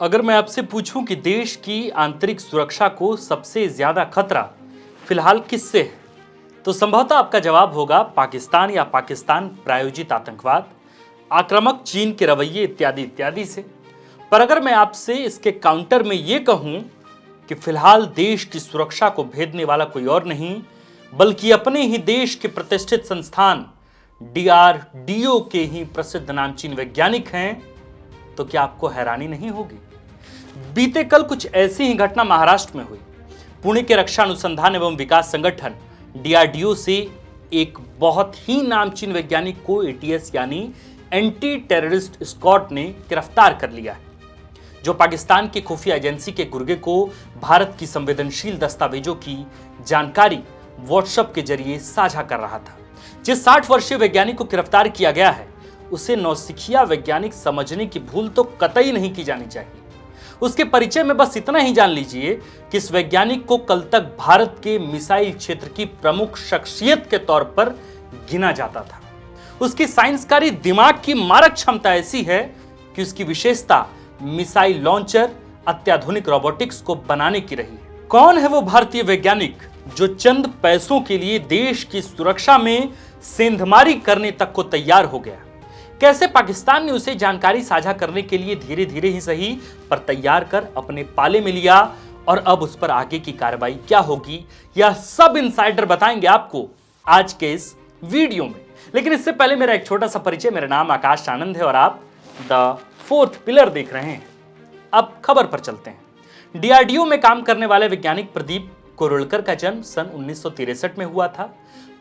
अगर मैं आपसे पूछूं कि देश की आंतरिक सुरक्षा को सबसे ज्यादा खतरा फिलहाल किससे है, तो संभवतः आपका जवाब होगा पाकिस्तान या पाकिस्तान प्रायोजित आतंकवाद, आक्रामक चीन के रवैये इत्यादि इत्यादि से। पर अगर मैं आपसे इसके काउंटर में यह कहूं कि फिलहाल देश की सुरक्षा को भेदने वाला कोई और नहीं बल्कि अपने ही देश के प्रतिष्ठित संस्थान DRDO के ही प्रसिद्ध नामचीन वैज्ञानिक हैं, तो क्या आपको हैरानी नहीं होगी? बीते कल कुछ ऐसी ही घटना महाराष्ट्र में हुई। पुणे के रक्षा अनुसंधान एवं विकास संगठन DRDO से एक बहुत ही नामचीन वैज्ञानिक को ATS यानी एंटी टेररिस्ट स्क्वाड ने गिरफ्तार कर लिया है, जो पाकिस्तान की खुफिया एजेंसी के गुर्गे को भारत की संवेदनशील दस्तावेजों की जानकारी व्हाट्सएप के जरिए साझा कर रहा था। जिस 60 वर्षीय वैज्ञानिक को गिरफ्तार किया गया है, उसे नौसिखिया वैज्ञानिक समझने की भूल तो कतई नहीं की जानी चाहिए। उसके परिचय में बस इतना ही जान लीजिए कि इस वैज्ञानिक को कल तक भारत के मिसाइल क्षेत्र की प्रमुख शख्सियत के तौर पर गिना जाता था। उसकी साइंसकारी दिमाग की मारक क्षमता ऐसी है कि उसकी विशेषता मिसाइल लॉन्चर, अत्याधुनिक रोबोटिक्स को बनाने की रही है। कौन है वो भारतीय वैज्ञानिक जो चंद पैसों के लिए देश की सुरक्षा में सेंधमारी करने तक को तैयार हो गया? कैसे पाकिस्तान ने उसे जानकारी साझा करने के लिए धीरे धीरे ही सही पर तैयार कर अपने पाले में लिया और अब उस पर आगे की कार्रवाई क्या होगी, यह सब इनसाइडर बताएंगे आपको आज के इस वीडियो में। लेकिन इससे पहले मेरा एक छोटा सा परिचय। मेरा नाम आकाश आनंद है और आप द फोर्थ पिलर देख रहे हैं। अब खबर पर चलते हैं। DRDO में काम करने वाले वैज्ञानिक प्रदीप कुरलकर का जन्म सन 1963 में हुआ था।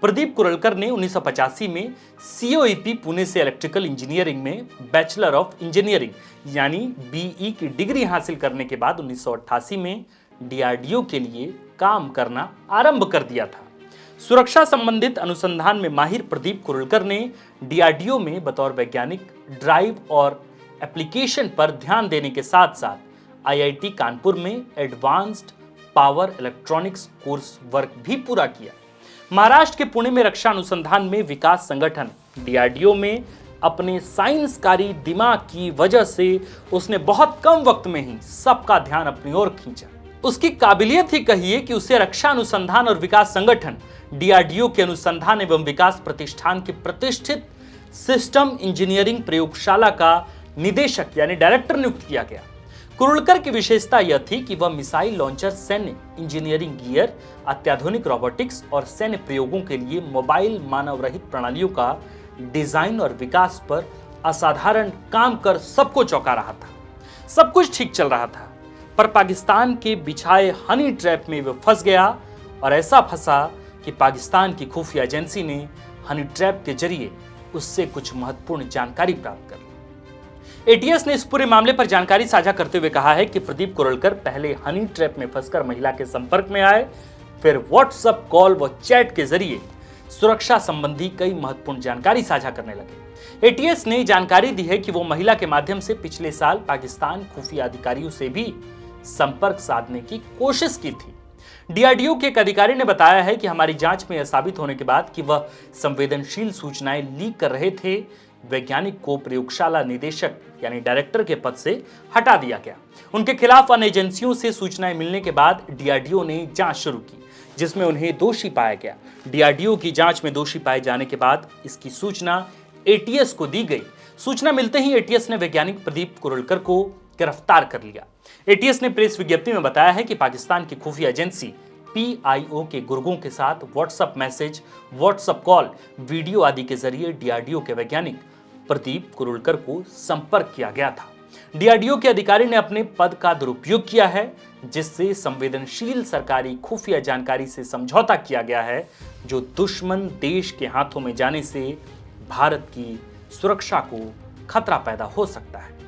प्रदीप कुरलकर ने 1985 में COEP पुणे से इलेक्ट्रिकल इंजीनियरिंग में बैचलर ऑफ इंजीनियरिंग यानी BE की डिग्री हासिल करने के बाद 1988 में DRDO के लिए काम करना आरंभ कर दिया था। सुरक्षा संबंधित अनुसंधान में माहिर प्रदीप कुरलकर ने DRDO में बतौर वैज्ञानिक ड्राइव और एप्लीकेशन पर ध्यान देने के साथ साथ IIT कानपुर में advanced power electronics course work भी पूरा किया। महाराष्ट्र के पुणे में रक्षा अनुसंधान में विकास संगठन DRDO में अपने साइंसकारी दिमाग की वजह से उसने बहुत कम वक्त में ही सबका ध्यान अपनी ओर खींचा। उसकी काबिलियत ही कहिए कि उसे रक्षा अनुसंधान और विकास संगठन DRDO के अनुसंधान एवं विकास प्रतिष्ठान के प्रतिष्ठित सिस्टम इंजीनियरिंग प्रयोगशाला का निदेशक यानी डायरेक्टर नियुक्त किया गया। कुरलकर की विशेषता यह थी कि वह मिसाइल लॉन्चर, सैन्य इंजीनियरिंग गियर, अत्याधुनिक रोबोटिक्स और सैन्य प्रयोगों के लिए मोबाइल मानव रहित प्रणालियों का डिजाइन और विकास पर असाधारण काम कर सबको चौंका रहा था। सब कुछ ठीक चल रहा था, पर पाकिस्तान के बिछाए हनी ट्रैप में वह फंस गया और ऐसा फंसा कि पाकिस्तान की खुफिया एजेंसी ने हनी ट्रैप के जरिए उससे कुछ महत्वपूर्ण जानकारी प्राप्त कर ली। ATS ने इस पूरे मामले पर जानकारी साझा करते हुए कहा है कि प्रदीप कुरलकर पहले हनी ट्रैप में फंसकर महिला के संपर्क में आए, फिर व्हाट्सएप कॉल व चैट के जरिए सुरक्षा संबंधी कई महत्वपूर्ण जानकारी साझा करने लगे। ATS ने जानकारी दी है कि वो महिला के माध्यम से पिछले साल पाकिस्तान खुफिया अधिकारियों से भी संपर्क साधने की कोशिश की थी। DRDO के एक अधिकारी ने बताया है कि हमारी जांच में यह साबित होने के बाद कि वह संवेदनशील सूचनाएं लीक कर रहे थे, वैज्ञानिक को प्रयोगशाला निदेशक यानी डायरेक्टर के पद से हटा दिया गया। उनके खिलाफ अन्य एजेंसियों से सूचनाएं मिलने के बाद DRDO ने जांच शुरू की, जिसमें उन्हें दोषी पाया गया। DRDO की जांच में दोषी पाए जाने के बाद इसकी सूचना ATS को दी गई। सूचना मिलते ही ATS ने वैज्ञानिक प्रदीप कुरलकर को गिरफ्तार कर लिया। ATS ने प्रेस विज्ञप्ति में बताया है कि पाकिस्तान की खुफिया एजेंसी PIO के गुर्गों के साथ WhatsApp message, WhatsApp call, video आदि के जरिए DRDO के वैज्ञानिक प्रदीप कुरलकर को संपर्क किया गया था। DRDO के अधिकारी ने अपने पद का दुरुपयोग किया है, जिससे संवेदनशील सरकारी खुफिया जानकारी से समझौता किया गया है, जो दुश्मन देश के हाथों में जाने से भारत की सुरक्षा को खतरा पैदा हो सकता है।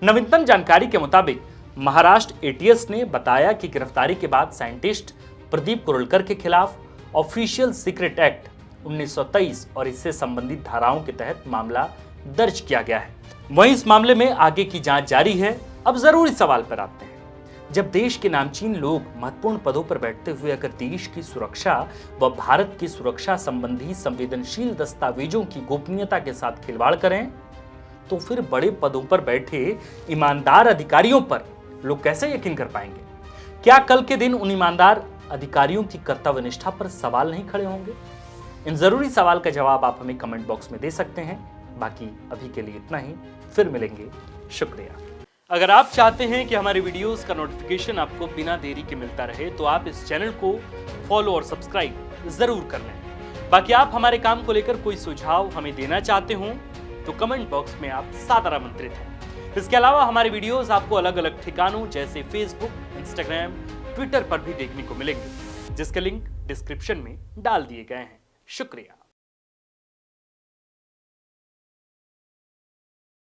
नवीनतम जानकारी के मुताबिक महाराष्ट्र ATS ने बताया कि गिरफ्तारी के बाद साइंटिस्ट प्रदीप कुरलकर के खिलाफ ऑफिशियल सीक्रेट एक्ट 1923 और इससे संबंधित धाराओं के तहत मामला दर्ज किया गया है। वहीं इस मामले में आगे की जांच जारी है। अब जरूरी सवाल पर आते हैं, जब देश के नामचीन लोग महत्वपूर्ण पदों पर बैठते हुए अगर देश की सुरक्षा व भारत की सुरक्षा संबंधी संवेदनशील दस्तावेजों की गोपनीयता के साथ खिलवाड़ करें, तो फिर बड़े पदों पर बैठे ईमानदार अधिकारियों पर लोग कैसे यकीन कर पाएंगे? क्या कल के दिन उन ईमानदार अधिकारियों की कर्तव्य निष्ठा पर सवाल नहीं खड़े होंगे? इन जरूरी सवाल का जवाब आप हमें कमेंट बॉक्स में दे सकते हैं। बाकी अभी के लिए इतना ही, फिर मिलेंगे। शुक्रिया। अगर आप चाहते हैं कि हमारे वीडियोस का नोटिफिकेशन आपको बिना देरी के मिलता रहे तो आप इस चैनल को फॉलो और सब्सक्राइब जरूर कर लें। बाकी आप हमारे काम को लेकर कोई सुझाव हमें देना चाहते हो तो कमेंट बॉक्स में आप सादर आमंत्रित हैं। इसके अलावा हमारे वीडियोस आपको अलग अलग ठिकानों जैसे फेसबुक, इंस्टाग्राम, ट्विटर पर भी देखने को मिलेंगे, जिसके लिंक डिस्क्रिप्शन में डाल दिए गए हैं। शुक्रिया।